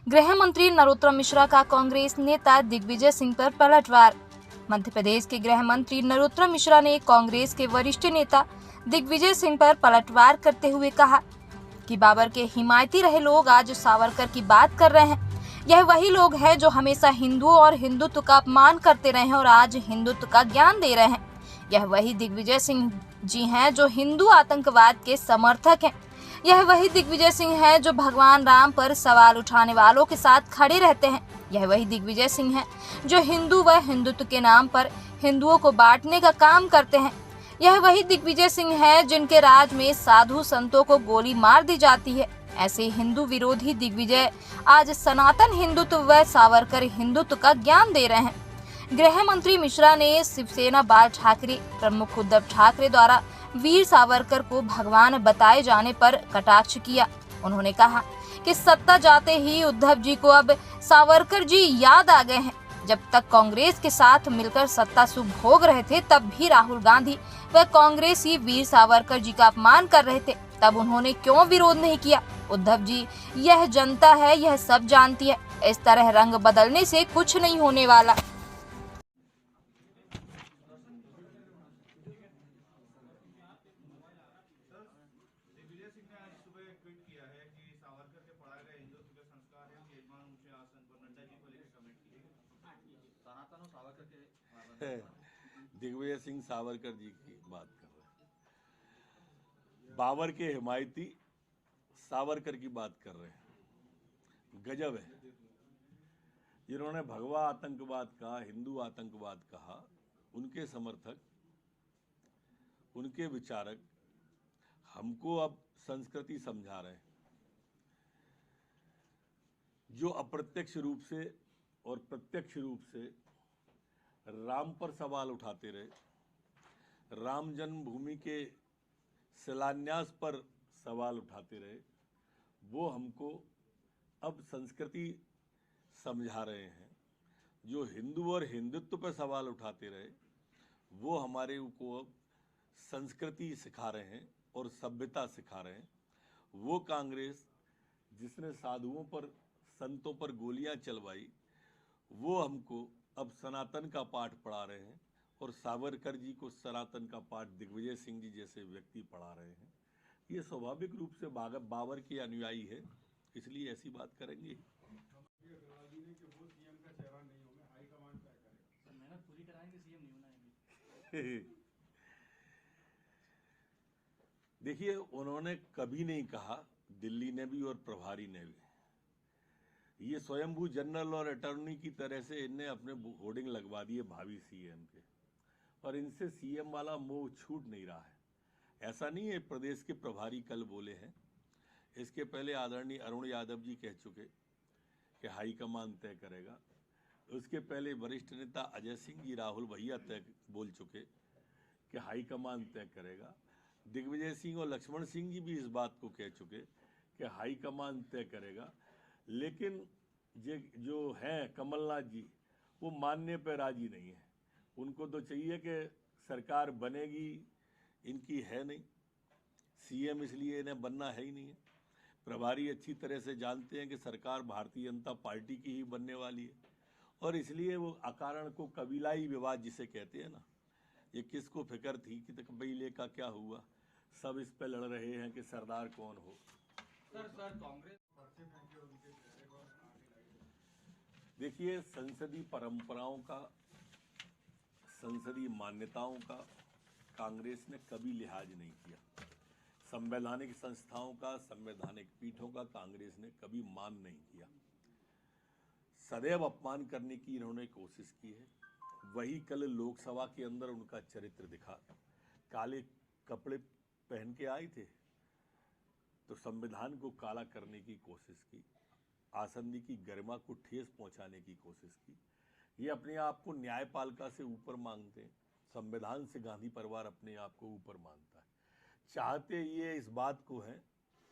गृह मंत्री नरोत्तम मिश्रा का कांग्रेस नेता दिग्विजय सिंह पर पलटवार। मध्य प्रदेश के गृह मंत्री नरोत्तम मिश्रा ने कांग्रेस के वरिष्ठ नेता दिग्विजय सिंह पर पलटवार करते हुए कहा कि बाबर के हिमायती रहे लोग आज सावरकर की बात कर रहे हैं। यह वही लोग हैं जो हमेशा हिंदुओं और हिंदुत्व का अपमान करते रहे हैं और आज हिंदुत्व का ज्ञान दे रहे हैं। यह वही दिग्विजय सिंह जी हैं जो हिंदू आतंकवाद के समर्थक हैं। यह वही दिग्विजय सिंह है जो भगवान राम पर सवाल उठाने वालों के साथ खड़े रहते हैं। यह वही दिग्विजय सिंह है जो हिंदू व हिंदुत्व के नाम पर हिंदुओं को बांटने का काम करते हैं। यह वही दिग्विजय सिंह है जिनके राज में साधु संतों को गोली मार दी जाती है। ऐसे हिंदू विरोधी दिग्विजय आज सनातन हिंदुत्व व सावरकर हिंदुत्व का ज्ञान दे रहे हैं। गृह मंत्री मिश्रा ने शिवसेना बाल ठाकरे प्रमुख उद्धव ठाकरे द्वारा वीर सावरकर को भगवान बताए जाने पर कटाक्ष किया। उन्होंने कहा कि सत्ता जाते ही उद्धव जी को अब सावरकर जी याद आ गए हैं। जब तक कांग्रेस के साथ मिलकर सत्ता सुख भोग रहे थे तब भी राहुल गांधी व कांग्रेस ही वीर सावरकर जी का अपमान कर रहे थे, तब उन्होंने क्यों विरोध नहीं किया? उद्धव जी, यह जनता है, यह सब जानती है। इस तरह रंग बदलने से कुछ नहीं होने वाला। दिग्विजय सिंह ने आज सुबह एक ट्वीट किया है कि सावरकर के पढ़ाए गए हिंदुत्व के संस्कार हैं कि यजमान ऊंचे आसन पर नड्डा जी को लेकर कमेंट किए सनातन और सावरकर के दिग्विजय सिंह सावरकर जी की बात कर रहे हैं। बाबर के हिमायती सावरकर की बात कर रहे हैं। गजब है। जिन्होंने भगवा आतंकवाद कहा, हिंदू आतंकवाद कहा, उनके समर्थक, उनके विचारक हमको अब संस्कृति समझा रहे हैं। जो अप्रत्यक्ष रूप से और प्रत्यक्ष रूप से राम पर सवाल उठाते रहे, राम जन्मभूमि के शिलान्यास पर सवाल उठाते रहे, वो हमको अब संस्कृति समझा रहे हैं। जो हिंदू और हिंदुत्व पर सवाल उठाते रहे, वो हमारे को अब संस्कृति सिखा रहे हैं और सभ्यता सिखा रहे हैं। वो कांग्रेस जिसने साधुओं पर, संतों पर गोलियां चलवाई, वो हमको अब सनातन का पाठ पढ़ा रहे हैं और सावरकर जी को सनातन का पाठ दिग्विजय सिंह जी जैसे व्यक्ति पढ़ा रहे हैं। ये स्वाभाविक रूप से बाबर के अनुयायी है, इसलिए ऐसी बात करेंगे। देखिए, उन्होंने कभी नहीं कहा, दिल्ली ने भी और प्रभारी ने भी। ये स्वयंभू जनरल और अटॉर्नी की तरह से इनने अपने होर्डिंग लगवा दिए भावी सीएम के, और इनसे सीएम वाला मोह छूट नहीं रहा है। ऐसा नहीं है प्रदेश के प्रभारी कल बोले हैं, इसके पहले आदरणीय अरुण यादव जी कह चुके कि हाईकमान तय करेगा। उसके पहले वरिष्ठ नेता अजय सिंह जी, राहुल भैया तय बोल चुके कि हाईकमान तय करेगा। दिग्विजय सिंह और लक्ष्मण सिंह जी भी इस बात को कह चुके कि हाईकमान तय करेगा। लेकिन ये जो हैं कमलनाथ जी, वो मानने पर राजी नहीं है। उनको तो चाहिए कि सरकार बनेगी, इनकी है नहीं। सीएम इसलिए इन्हें बनना है ही नहीं है। प्रभारी अच्छी तरह से जानते हैं कि सरकार भारतीय जनता पार्टी की ही बनने वाली है, और इसलिए वो अकारण को कबीलाई विवाद जिसे कहते हैं ना, ये किसको फिक्र थी कि कबीले का क्या हुआ, सब इस पे लड़ रहे हैं कि सरदार कौन हो। सर कांग्रेस देखिए, संसदीय परंपराओं का, संसदीय मान्यताओं का कांग्रेस ने कभी लिहाज नहीं किया। संवैधानिक संस्थाओं का, संवैधानिक पीठों का कांग्रेस ने कभी मान नहीं किया। सदैव अपमान करने की इन्होंने कोशिश की है। वही कल लोकसभा के अंदर उनका चरित्र दिखा। काले कपड़े पहन के आए थे तो संविधान को काला करने की कोशिश की, आसंदी की गरिमा को ठेस पहुंचाने की कोशिश की। ये अपने आप को न्यायपालिका से ऊपर मांगते हैं, संविधान से गांधी परिवार अपने आप को ऊपर मानता है। चाहते ये इस बात को है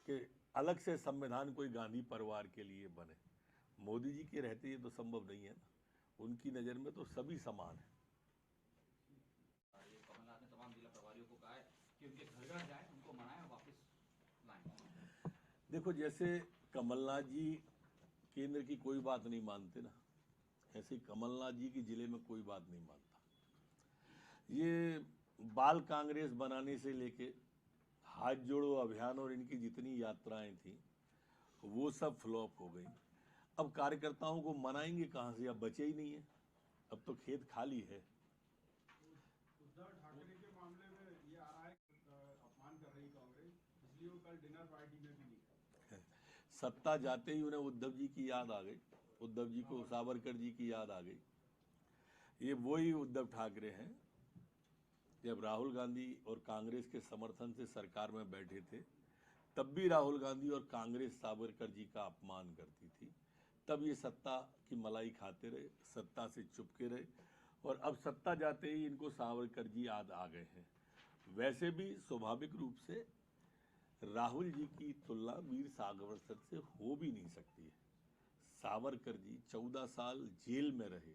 कि अलग से संविधान कोई गांधी परिवार के लिए बने। मोदी जी के रहते ये तो संभव नहीं है ना, उनकी नज़र में तो सभी समान है। कमलनाथ ने तमाम जिला प्रभारियों को कहा है कि उनके घर जाएं, उनको मनाएं और वापस लाएं। देखो, जैसे कमलनाथ जी केंद्र की कोई बात नहीं मानते ना, ऐसे ही कमलनाथ जी की जिले में कोई बात नहीं मानता। ये बाल कांग्रेस बनाने से लेके हाथ जोड़ो अभियान और इनकी जितनी यात्राएं थी वो सब फ्लॉप हो गई। अब कार्यकर्ताओं को मनाएंगे कहां से, अब बचे ही नहीं है, अब तो खेत खाली है। उद्धव ठाकरे के मामले में ये आ रहा है अपमान कर रही कांग्रेस, इसलिए वो कल डिनर पार्टी में भी नहीं। सत्ता जाते ही उन्हें उद्धव जी की याद आ गई, उद्धव जी को सावरकर जी की याद आ गई। ये वही उद्धव ठाकरे हैं जब राहुल गांधी और कांग्रेस के समर्थन से सरकार में बैठे थे, तब भी राहुल गांधी और कांग्रेस सावरकर जी का अपमान करती थी। तब ये सत्ता की मलाई खाते रहे, सत्ता से चुपके रहे, और अब सत्ता जाते ही इनको सावरकर जी याद आ गए हैं। वैसे भी स्वाभाविक रूप से राहुल जी की तुलना वीर सावरकर से हो भी नहीं सकती है। सावरकर जी 14 साल जेल में रहे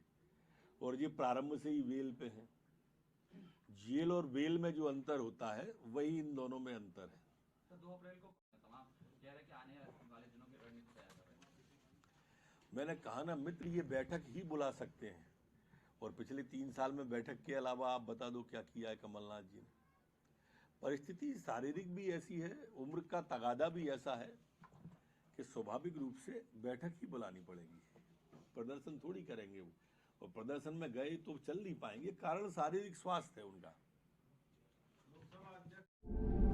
और ये प्रारंभ से ही वेल पे हैं। जेल और वेल में जो अंतर होता है वही इन दोनों में अंतर है। तो 2 अप्रैल को तमाम कह रहे कि आने वाले दिनों की रणनीति तैयार कर रहे हैं। मैंने कहा ना मित्र, ये बैठक ही बुला सकते हैं, और पिछले 3 साल में बैठक के अलावा आप बता दो क्या किया है कमलनाथ जी ने। परिस्थिति शारीरिक भी ऐसी है, उम्र का तगादा भी ऐसा है कि स्वाभाविक रूप से बैठक ही बुलानी पड़ेगी। प्रदर्शन थोड़ी करेंगे वो, और प्रदर्शन में गए तो चल नहीं पाएंगे, कारण शारीरिक स्वास्थ्य है उनका। लोकसभा अध्यक्ष